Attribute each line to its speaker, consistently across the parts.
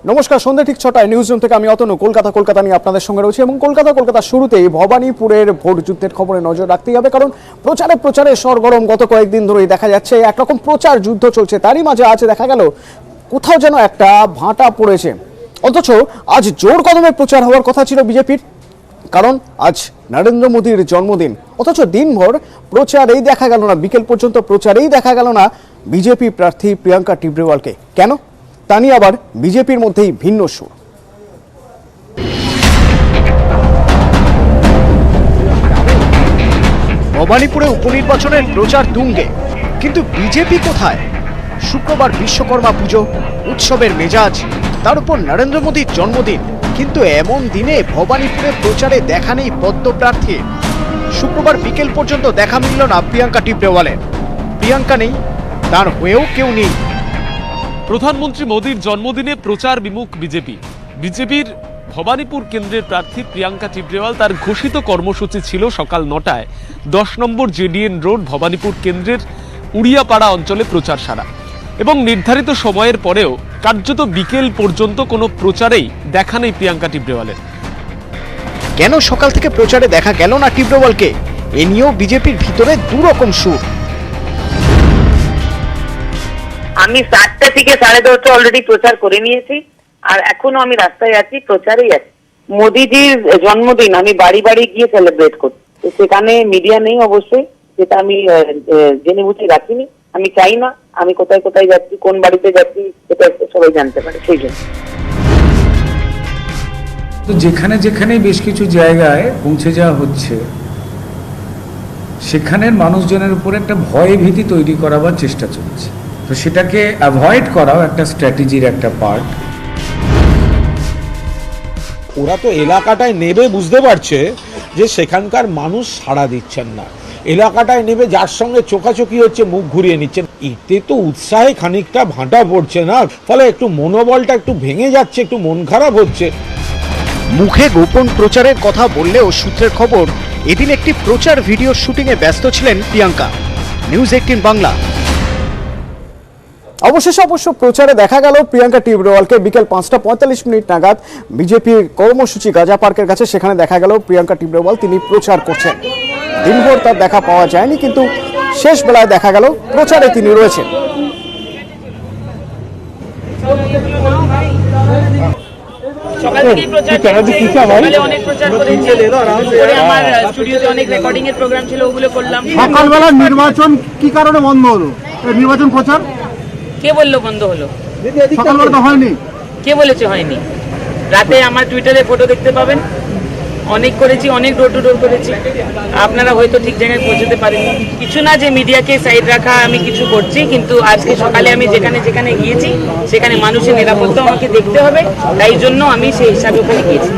Speaker 1: নমস্কার, সন্ধ্যা ঠিক 6টায় news room থেকে আমি অতনু কলকাতা নিয়ে আপনাদের সঙ্গে রয়েছে এবং কলকাতা শুরুতেই ভবানীপুরের ভোট যুদ্ধের খবরে নজর রাখতেই হবে, কারণ প্রচারে সরগরম গত কয়েকদিন ধরেই দেখা যাচ্ছে একরকম প্রচার যুদ্ধ চলছে। তারই মাঝে আজ দেখা গেল কোথাও যেন একটা ভাঁটা পড়েছে, অথচ আজ জোর কদমে প্রচার হওয়ার কথা ছিল বিজেপির, কারণ আজ নরেন্দ্র মোদীর জন্মদিন। অথচ দিনভর প্রচারেই দেখা গেল না, বিকেল পর্যন্ত প্রচারেই দেখা গেল না বিজেপি প্রার্থী প্রিয়াঙ্কা টিবরেওয়ালকে। কেন তা নিয়ে আবার বিজেপির মধ্যেই ভিন্ন সুর। ভবানীপুরে উপনির্বাচনের প্রচার তুঙ্গে, কিন্তু বিজেপি কোথায়? শুক্রবার বিশ্বকর্মা পুজো, উৎসবের মেজাজ, তার উপর নরেন্দ্র মোদীর জন্মদিন, কিন্তু এমন দিনে ভবানীপুরে প্রচারে দেখা নেই পদ্ম প্রার্থীর। শুক্রবার বিকেল পর্যন্ত দেখা মিলল না প্রিয়াঙ্কা টিবরেওয়ালের। প্রিয়াঙ্কা নেই, তার হয়েও কেউ নেই।
Speaker 2: প্রধানমন্ত্রী মোদীর জন্মদিনে প্রচার বিমুখ বিজেপির ভবানীপুর কেন্দ্রের প্রার্থী প্রিয়াঙ্কা টিবরেওয়াল তার ঘোষিত কর্মসূচি ছিল সকাল 9টায় 10 নম্বর জেডিএন রোড ভবানীপুর কেন্দ্রের উড়িয়াপাড়া অঞ্চলে প্রচার সারা, এবং নির্ধারিত সময়ের পরেও কার্যত বিকেল পর্যন্ত কোনো প্রচারেই দেখা নেই প্রিয়াঙ্কা টিবরেওয়ালের।
Speaker 1: কেন সকাল থেকে প্রচারে দেখা গেল না টিবরেওয়ালকে? এ নিয়েও বিজেপির ভিতরে দুরকম সুর।
Speaker 3: আমি 7টা থেকে 10:30 অলরেডি প্রচার করে নিয়েছি, আর এখনো আমি রাস্তায় আছি, প্রচারেই আছি। মোদিজির জন্মদিন আমি বাড়ি বাড়ি গিয়ে সেলিব্রেট করি, তো সেখানে মিডিয়া নেই অবশ্যই, যেটা আমি জেনে বুঝে রাখিনি। আমি চাই না আমি কোথায় কোথায় যাচ্ছি, কোন বাড়িতে যাচ্ছি, সেটা সবাই জানতে পারে, সেই জন্য।
Speaker 4: তো যেখানে যেখানে বেশ কিছু জায়গায় পৌঁছে যাওয়া হচ্ছে, সেখানের মানুষজনের উপর একটা ভয় ভীতি তৈরি করাবার চেষ্টা চলছে। তো সেটাকে অ্যাভয়েড করাও একটা স্ট্র্যাটেজির একটা পার্ট।
Speaker 5: ওরা তো এলাকাটায় নেবে বুঝতে পারছে যে সেখানকার মানুষ সাড়া দিচ্ছেন না, এলাকাটায় নেবে যার সঙ্গে চোখাচোখি হচ্ছে মুখ ঘুরিয়ে নিচ্ছেন, এতে তো উৎসাহে খানিকটা ভাঁটা পড়ছে না, ফলে একটু মনোবলটা একটু ভেঙে যাচ্ছে, একটু মন খারাপ হচ্ছে।
Speaker 1: মুখে গোপন প্রচারের কথা বললেও সূত্রের খবর এদিন একটি প্রচার ভিডিও শুটিংয়ে ব্যস্ত ছিলেন প্রিয়াঙ্কা। নিউজ 18 বাংলা। অবশেষে প্রচারে দেখা গেল প্রিয়াঙ্কা টিবরেওয়ালকে বিকেল 5:45 নাগাদ বিজেপির কর্মসূচি গাজা পার্কের কাছে। সেখানে দেখা গেল প্রিয়াঙ্কা টিবরেওয়াল তিনি প্রচার করছেন। দিনভর তার দেখা পাওয়া যায়নি, কিন্তু শেষ বেলায় দেখা গেল প্রচারে তিনি রয়েছেন।
Speaker 6: সকাল থেকেই প্রচার চলছে, সকালে অনেক প্রচার করেছি, পরে আমার স্টুডিওতে অনেক রেকর্ডিং এর প্রোগ্রাম ছিল, ওগুলো করলাম।
Speaker 7: সকালবেলা নির্বাচন কি কারণে বন্ধ হলো? নির্বাচন প্রচার
Speaker 6: কে বললো বন্ধ হলো?
Speaker 7: সকালবেলা তো হয়নি।
Speaker 6: কে বলেছে হয়নি? রাতে আমার টুইটারে ফটো দেখতে পাবেন, অনেক করেছি, অনেক ডোর টু ডোর করেছি। আপনারা হয়তো ঠিক জায়গায় পৌঁছতে পারেননি। কিছু না যে মিডিয়াকে সাইড রাখা আমি কিছু করছি, কিন্তু আজকে সকালে আমি যেখানে যেখানে গিয়েছি সেখানে মানুষের নিরাপত্তা আমাকে দেখতে হবে, তাই জন্য আমি সেই হিসাবে ওখানে গিয়েছি।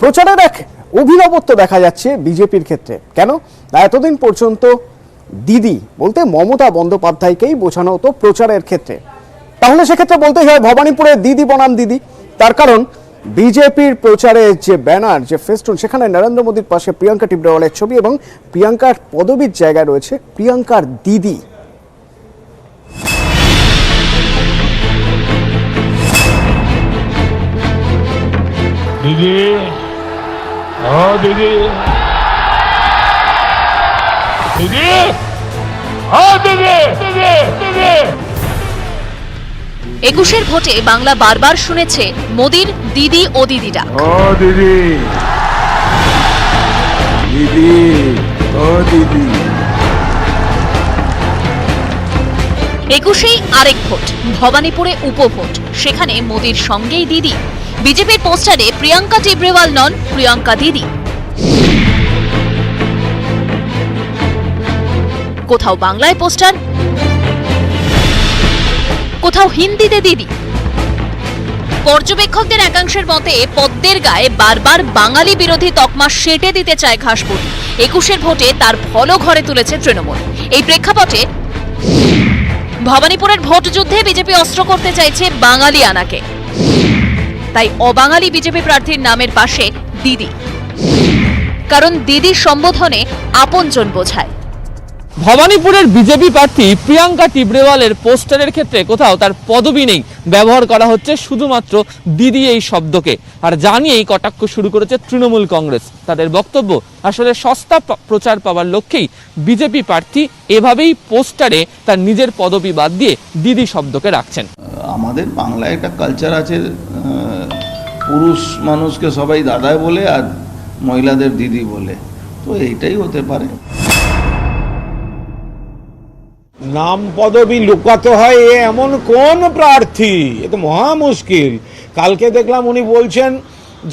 Speaker 1: প্রচারের এক অভিনবত্ব দেখা যাচ্ছে বিজেপির ক্ষেত্রে। কেন? এতদিন পর্যন্ত দিদি বলতে মমতা বন্দ্যোপাধ্যায়কেই বোঝানো হতো প্রচারের ক্ষেত্রে। তাহলে সেক্ষেত্রে বলতেই হয় ভবানীপুরে দিদি বনাম দিদি। তার কারণ বিজেপির প্রচারের যে ব্যানার, যে ফেস্টুন, সেখানে নরেন্দ্র মোদীর পাশে প্রিয়াঙ্কা টিবরেওয়ালের ছবি এবং প্রিয়াঙ্কার পদবীর জায়গায় রয়েছে প্রিয়াঙ্কার দিদি।
Speaker 8: দিদি, ও দিদি, দিদি, ও দিদি, দিদি, দিদি।
Speaker 9: 21-এর ভোটে বাংলা বারবার শুনেছে মোদির দিদি ও দিদি ডাক।
Speaker 8: ও দিদি, দিদি, ও দিদি।
Speaker 9: 21-এই আরেক ভোট, ভবানীপুরে উপভোট, সেখানে মোদির সঙ্গেই দিদি। বিজেপির পোস্টারে প্রিয়াঙ্কা টিবরেওয়াল নন, প্রিয়াঙ্কা দিদি। কোথাও বাংলায় পোস্টার, কোথাও হিন্দিতে দিদি। পর্যবেক্ষকদের একাংশের মতে পদ্মের গায়ে বারবার বাঙালি বিরোধী তকমা সেঁটে দিতে চায় ঘাসপুর। 21-এর ভোটে তার ফলও ঘরে তুলেছে তৃণমূল। এই প্রেক্ষাপটে ভবানীপুরের ভোট যুদ্ধে বিজেপি অস্ত্র করতে চাইছে বাঙালি আনাকে। তাই অবাঙালি বিজেপি প্রার্থীর নামের পাশে দিদি, কারণ দিদির সম্বোধনে আপনজন বোঝায়।
Speaker 2: ভবানীপুরের বিজেপি প্রার্থী প্রিয়াঙ্কা টিবরেওয়ালের পোস্টারের ক্ষেত্রে কোথাও তার পদবি নেই, ব্যবহার করা হচ্ছে শুধুমাত্র দিদি এই শব্দকে। আর জানিয়েই কটাক্ষ শুরু করেছে তৃণমূল কংগ্রেস। তাদের বক্তব্য, আসলে সস্তা প্রচার পাওয়ার লক্ষ্যেই বিজেপি প্রার্থী এভাবেই পোস্টারে তার নিজের পদবি বাদ দিয়ে দিদি শব্দকে রাখছেন।
Speaker 10: আমাদের বাংলায় একটা কালচার আছে, পুরুষ মানুষকে সবাই দাদা বলে আর মহিলাদের দিদি বলে, তো এইটাই হতে পারে।
Speaker 5: নাম পদবি লুকাতে হয় এ এমন কোন প্রার্থী? এ তো মহা মুশকিল। কালকে দেখলাম উনি বলছেন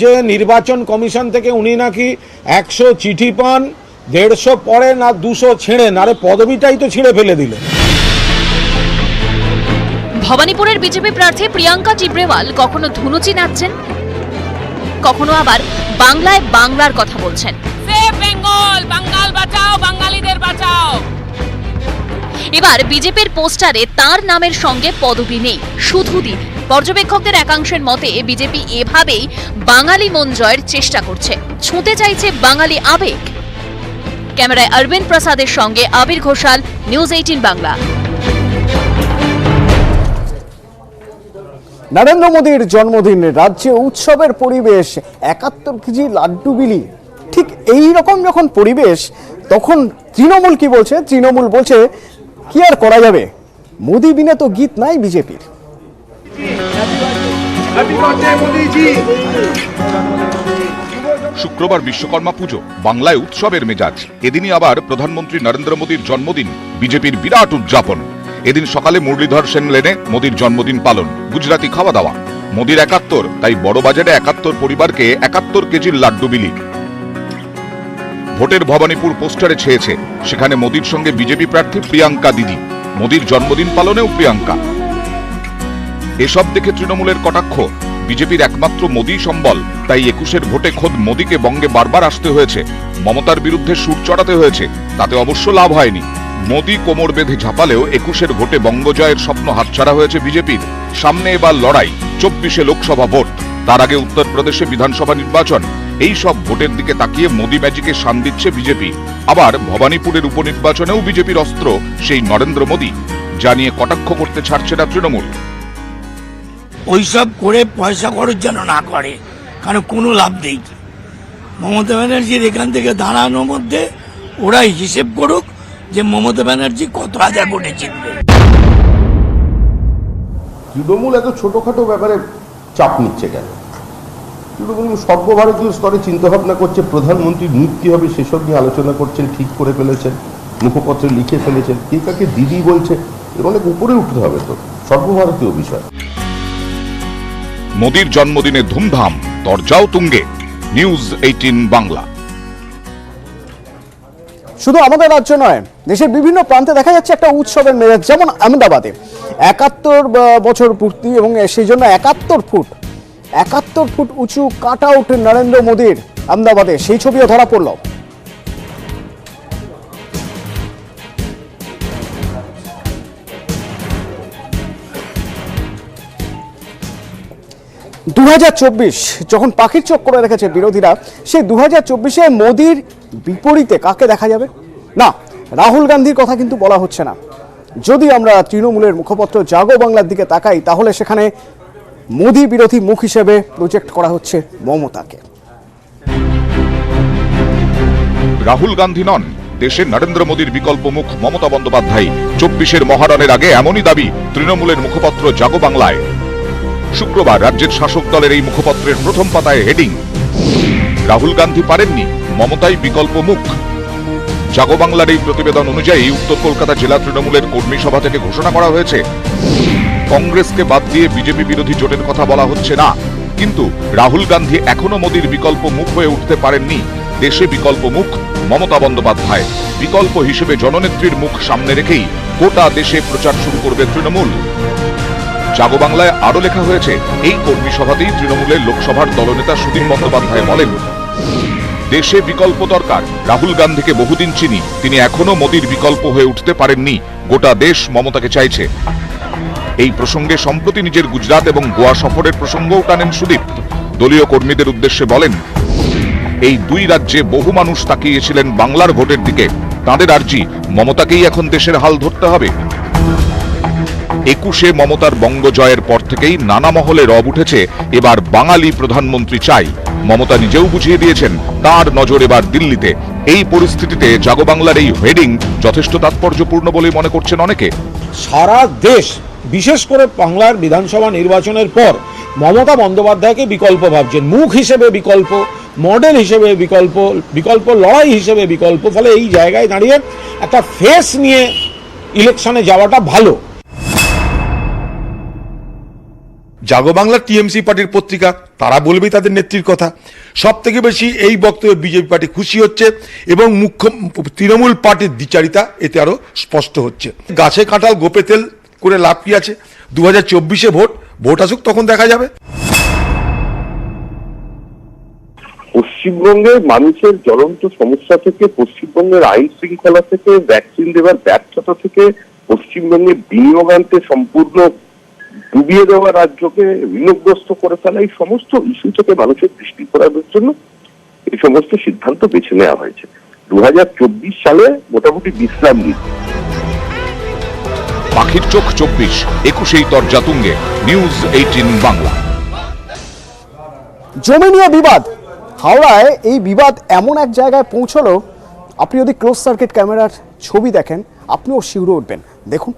Speaker 5: যে নির্বাচন কমিশন থেকে উনি নাকি 100 চিঠি পান, 150 পড়েন আর 200 ছেড়েন। আরে পদবিটাই তো ছিঁড়ে ফেলে দিলেন।
Speaker 9: ভবানীপুরের বিজেপি প্রার্থী প্রিয়াঙ্কা টিবরেওয়াল কখনো ধুনুচি নাচছেন, কখনো আবার বাংলায় বাংলার কথা বলছেন।
Speaker 6: সেভ বেঙ্গল, বাঙাল বাঁচাও, বাঙালিদের বাঁচাও।
Speaker 9: এবার বিজেপির পোস্টারে তার নামের সঙ্গে পদবি নেই, শুধু দিদি। পর্যবেক্ষকদের একাংশের মতে বিজেপি এভাবেই বাঙালি মন জয়ের চেষ্টা করছে, ছুঁতে চাইছে বাঙালি আবেগ। ক্যামেরায় অরবিন্দ প্রসাদের সঙ্গে আবির ঘোষাল, নিউজ 18 বাংলা।
Speaker 1: নরেন্দ্র মোদীর জন্মদিন, রাজ্যে উৎসবের পরিবেশ, 71 কেজি লাড্ডু বিলি। ঠিক এই রকম যখন পরিবেশ, তখন তৃণমূল কি বলছে? তৃণমূল বলছে কি আর করা যাবে, মোদী বিনে তো গীত নাই বিজেপির।
Speaker 11: শুক্রবার বিশ্বকর্মা পুজো, বাংলায় উৎসবের মেজাজ। এদিনই আবার প্রধানমন্ত্রী নরেন্দ্র মোদীর জন্মদিন, বিজেপির বিরাট উদযাপন। এদিন সকালে মুরলীধর সেন লেনে মোদীর জন্মদিন পালন, গুজরাটি খাওয়া দাওয়া। মোদীর 71, তাই বড়বাজারে 71 পরিবারকে 71 কেজির লাড্ডু বিলি। ভোটের ভবানীপুর পোস্টারে ছেয়েছে, সেখানে মোদীর সঙ্গে বিজেপি প্রার্থী প্রিয়াঙ্কা দিদি। মোদীর জন্মদিন পালনেও প্রিয়াঙ্কা। এসব দেখে তৃণমূলের কটাক্ষ, বিজেপির একমাত্র মোদী সম্বল, তাই 21-এর ভোটে খোদ মোদীকে বঙ্গে বারবার আসতে হয়েছে, মমতার বিরুদ্ধে সুর চড়াতে হয়েছে। তাতে অবশ্য লাভ হয়নি। মোদী কোমর বেঁধে ঝাঁপালেও 21-এর ভোটে বঙ্গজয়ের স্বপ্ন হাতছাড়া হয়েছে বিজেপির। সামনে এবার লড়াই, 24-এ লোকসভা ভোট, তার আগে উত্তরপ্রদেশে বিধানসভা নির্বাচন। এই সব ভোটের দিকে তাকিয়ে মোদী ম্যাজিকে শান দিচ্ছে বিজেপি। আবার ভবানীপুরের উপনির্বাচনেও বিজেপির অস্ত্র সেই নরেন্দ্র মোদী, জানিয়ে কটাক্ষ করতে ছাড়ছে না তৃণমূল।
Speaker 12: ওইসব করে পয়সা খরচ যেন না করে, কারণ কোনো লাভ নেই। মমতা ব্যানার্জির এখান থেকে দাঁড়ানোর মধ্যে ওরাই হিসেব করুক যে মমতা ব্যানার্জি কত হাজার ভোটে জিতবে।
Speaker 13: তৃণমূল এত ছোটখাটো ব্যাপারে চাপ নিচ্ছে কেন? তৃণমূল সর্বভারতীয় স্তরে চিন্তাভাবনা করছে, প্রধানমন্ত্রীর নিযুক্তি হবে সেসব নিয়ে আলোচনা করছেন, ঠিক করে ফেলেছেন, মুখপত্রে লিখে ফেলেছেন। কে কাকে দিদি বলছে, এর অনেক উপরে উঠতে হবে তো, সর্বভারতীয় বিষয়।
Speaker 11: মোদীর জন্মদিনে ধুমধাম, দরজাও তুঙ্গে। নিউজ 18 বাংলা।
Speaker 1: শুধু আমাদের রাজ্য নয়, দেশের বিভিন্ন প্রান্তে দেখা যাচ্ছে একটা উৎসবের মেজাজ। যেমন আহমেদাবাদে 71 বছর পূর্তি, এবং সেই জন্য 71 ফুট উঁচু কাট আউট নরেন্দ্র মোদীর আহমেদাবাদে, সেই ছবিও ধরা পড়ল। যখন পাখির চোখ করে রেখেছে বিরোধীরা, সেই 2024-এ মোদীর বিপরীতে কাকে দেখা যাবে? না, রাহুল গান্ধীর কথা কিন্তু বলা হচ্ছে না। যদি আমরা তৃণমূলের মুখপত্র জাগো বাংলার দিকে তাকাই, তাহলে সেখানে মোদী বিরোধী মুখ হিসেবে প্রজেক্ট করা হচ্ছে মমতাকে।
Speaker 11: রাহুল গান্ধী নন, দেশে নরেন্দ্র মোদীর বিকল্প মুখ মমতা বন্দ্যোপাধ্যায়। 24-এর মহারণের আগে এমনই দাবি তৃণমূলের মুখপত্র জাগো বাংলায়। শুক্রবার রাজ্যের শাসক দলের এই মুখপত্রের প্রথম পাতায় হেডিং, রাহুল গান্ধী পারেননি, মমতাই বিকল্প মুখ। জাগো বাংলার এই প্রতিবেদন অনুযায়ী উত্তর কলকাতা জেলা তৃণমূলের কর্মী সভা থেকে ঘোষণা করা হয়েছে, কংগ্রেসকে বাদ দিয়ে বিজেপি বিরোধী জোটের কথা বলা হচ্ছে না, কিন্তু রাহুল গান্ধী এখনো মোদীর বিকল্প মুখ হয়ে উঠতে পারেননি। দেশে বিকল্প মুখ মমতা বন্দ্যোপাধ্যায়। বিকল্প হিসেবে জননেত্রীর মুখ সামনে রেখেই গোটা দেশে প্রচার শুরু করবে তৃণমূল। জাগো বাংলায় আরো লেখা হয়েছে, এই কর্মী সভাতেই তৃণমূলের লোকসভার দলনেতা সুদীপ বন্দ্যোপাধ্যায় বলেন, দেশে বিকল্প দরকার। রাহুল গান্ধীকে বহুদিন চিনি, তিনি এখনো মোদীর বিকল্প হয়ে উঠতে পারেননি। গোটা দেশ মমতাকে চাইছে। এই প্রসঙ্গে সম্প্রতি নিজের গুজরাট এবং গোয়া সফরের প্রসঙ্গও টানেন সুদীপ। দলীয় কর্মীদের উদ্দেশ্যে বলেন, এই দুই রাজ্যে বহু মানুষ তাকিয়েছিলেন বাংলার ভোটের দিকে। তাঁদের আর্জি, মমতাকেই এখন দেশের হাল ধরতে হবে। 21-এ মমতার বঙ্গজয়ের পর থেকেই নানা মহলে রব উঠেছে এবার বাঙালি প্রধানমন্ত্রী চাই। মমতা নিজেও বুঝিয়ে দিয়েছেন তার নজর এবার দিল্লিতে। এই পরিস্থিতিতে জাগো বাংলার এই হেডিং যথেষ্ট তাৎপর্যপূর্ণ বলে মনে করছেন অনেকে।
Speaker 5: সারা দেশ, বিশেষ করে বাংলার বিধানসভা নির্বাচনের পর মমতা বন্দ্যোপাধ্যায়কে বিকল্প ভাবছেন, মুখ হিসেবে বিকল্প, মডেল হিসেবে বিকল্প, বিকল্প লড়াই হিসেবে বিকল্প। ফলে এই জায়গায় দাঁড়িয়ে একটা ফেস নিয়ে ইলেকশনে যাওয়াটা ভালো।
Speaker 14: জাগো বাংলা টিএমসি পার্টির পত্রিকা, তারা বলবেই তাদের নেত্রীর কথা। সব থেকে বেশি এই বক্তব্যে বিজেপি পার্টি খুশি হচ্ছে এবং মুখ্য তৃণমূল পার্টির দ্বিচারিতা এতে আরো স্পষ্ট হচ্ছে। গাছে কাঁঠাল গোপে তেল করে লাভ কি আছে? 2024-এ ভোট আসুক, তখন দেখা যাবে।
Speaker 13: পশ্চিমবঙ্গের মানুষের জ্বলন্ত সমস্যা থেকে, পশ্চিমবঙ্গের আইন শৃঙ্খলা থেকে, ভ্যাকসিন দেওয়ার ব্যর্থতা থেকে, পশ্চিমবঙ্গে বিনিয়োগ আনতে সম্পূর্ণ ডুবিয়ে দেওয়া রাজ্যকে ঋণগ্রস্ত করে ফেলা, এই সমস্ত ইস্যু থেকে মানুষের দৃষ্টি ঘোরানোর জন্য এই সমস্ত সিদ্ধান্ত বেছে নেওয়া হয়েছে। 2024 সালে মোটামুটি বিশ্রাম নিন।
Speaker 11: পাখির চোখ 24, 21-এই তরজা তুঙ্গে। নিউজ 18 বাংলা।
Speaker 1: জমি নিয়ে বিবাদ, হাওড়ায় এই বিবাদ এমন এক জায়গায় পৌঁছলো, আপনি যদি ক্লোজ সার্কিট ক্যামেরার ছবি দেখেন আপনিও শিউরে উঠবেন। দেখুন।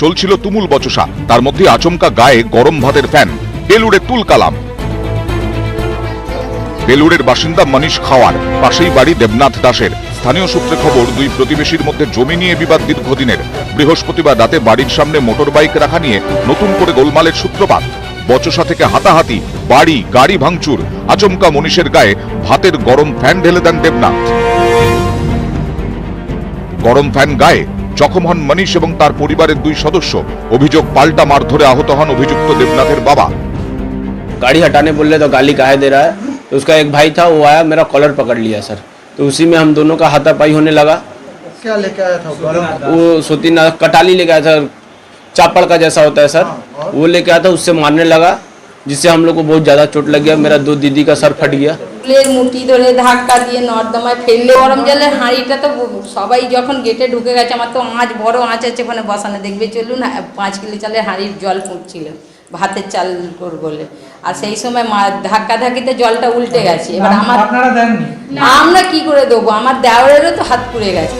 Speaker 11: চলছিল তুমুল বচসা, তার মধ্যে আচমকা গায়ে গরম ভাতের ফ্যান। বেলুড়ে তুলকালাম। বেলুড়ের বাসিন্দা মনীষ খাওয়ার, পাশেই বাড়ি দেবনাথ দাসের। স্থানীয় সূত্রে খবর, দুই প্রতিবেশীর মধ্যে জমি নিয়ে বিবাদ দীর্ঘদিনের। বৃহস্পতিবার রাতে বাড়ির সামনে মোটর বাইক রাখা নিয়ে নতুন করে গোলমালের সূত্রপাত। বচসা থেকে হাতাহাতি, বাড়ি গাড়ি ভাঙচুর। আচমকা মনীষের গায়ে ভাতের গরম ফ্যান ঢেলে দেন দেবনাথ। গরম ফ্যান গায়ে জখম হন মনীষ এবং তার পরিবারের দুই সদস্য। অভিযোগ, পাল্টা মারধরে আহত হন অভিযুক্ত দেবনাথের বাবা।
Speaker 15: गाड़ी हटाने बोल रहे तो गाली काहे दे रहा है, तो उसका एक भाई था, वो आया मेरा कॉलर पकड़ लिया सर, तो उसी में हम दोनों का हाथापाई होने लगा।
Speaker 7: क्या लेके आया था?
Speaker 15: वो सोती ना कटाली लेके आया था, चापड़ का जैसा होता है सर, वो लेके आया था, उससे मारने लगा, जिससे हम लोग को बहुत ज़्यादा चोट लग गया। मेरा दो दीदी का सर फट गया।
Speaker 16: মুটি ধরে ধাক্কা দিয়ে নর্দমায় ফেললে। গরম জলের হাঁড়িটা তো সবাই যখন গেটে ঢুকে গেছে, আমার তো আঁচ, বড় আঁচ আছে ওখানে বসানো, দেখবে চলুন 5 কিলো চালের হাঁড়ির জল ফুটছিল ভাতের চাল বলে। আর সেই সময় ধাক্কা ধাক্কিতে জলটা উল্টে গেছে। এবার আমরা কি করে দেবো, আমার দেওয়ারেরও তো হাত পুড়ে গেছে।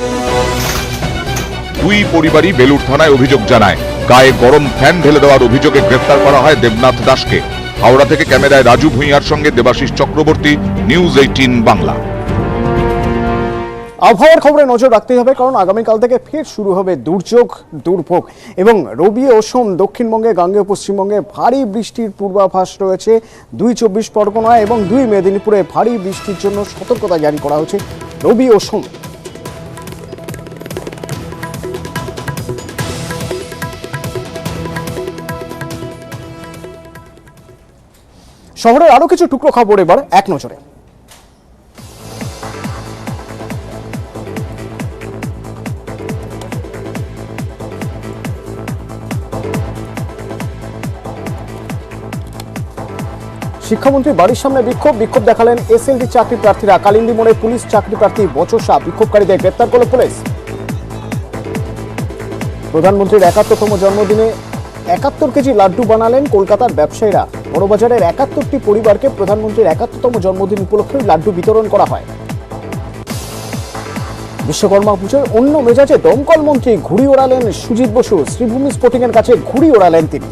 Speaker 11: দুই পরিবারই বেলুড় থানায় অভিযোগ জানায়। গায়ে গরম ফ্যান ঢেলে দেওয়ার অভিযোগে গ্রেফতার করা হয় দেবনাথ দাসকে। হাওড়া থেকে ক্যামেরায় রাজু ভূঁইয়ার সঙ্গে দেবাশিস চক্রবর্তী, নিউজ 18 বাংলা।
Speaker 1: আবহাওয়ার খবরে নজর রাখতেই হবে, কারণ আগামীকাল থেকে ফের শুরু হবে দুর্যোগ, দুর্ভোগ এবং রবি ও সোম দক্ষিণবঙ্গে, গাঙ্গেয় পশ্চিমবঙ্গে ভারী বৃষ্টির পূর্বাভাস রয়েছে। 2 24 পরগনা এবং 2 মেদিনীপুরে ভারী বৃষ্টির জন্য সতর্কতা জারি করা হয়েছে রবি ও সোম। শহরের আরো কিছু টুকরো খবর এবার এক নজরে। শিক্ষামন্ত্রী বাড়ির সামনে বিক্ষোভ দেখালেন এসএলডি চাকরি প্রার্থীরা। কালিন্দী মোড়ে পুলিশ চাকরি প্রার্থী বচসা, বিক্ষোভকারীদের গ্রেপ্তার করল পুলিশ। প্রধানমন্ত্রীর 71তম জন্মদিনে 71 কেজি লাড্ডু বানালেন কলকাতার ব্যবসায়ীরা। বড়বাজারের 71টি পরিবারকে প্রধানমন্ত্রীর 71তম জন্মদিন উপলক্ষে লাড্ডু বিতরণ করা হয়। বিশ্বকর্মা পুজোর অন্য মেজাজে দমকল মন্ত্রী ঘুড়ি ওড়ালেন সুজিত বসু। শ্রীভূমি স্পোর্টিং এর কাছে ঘুড়ি ওড়ালেন তিনি।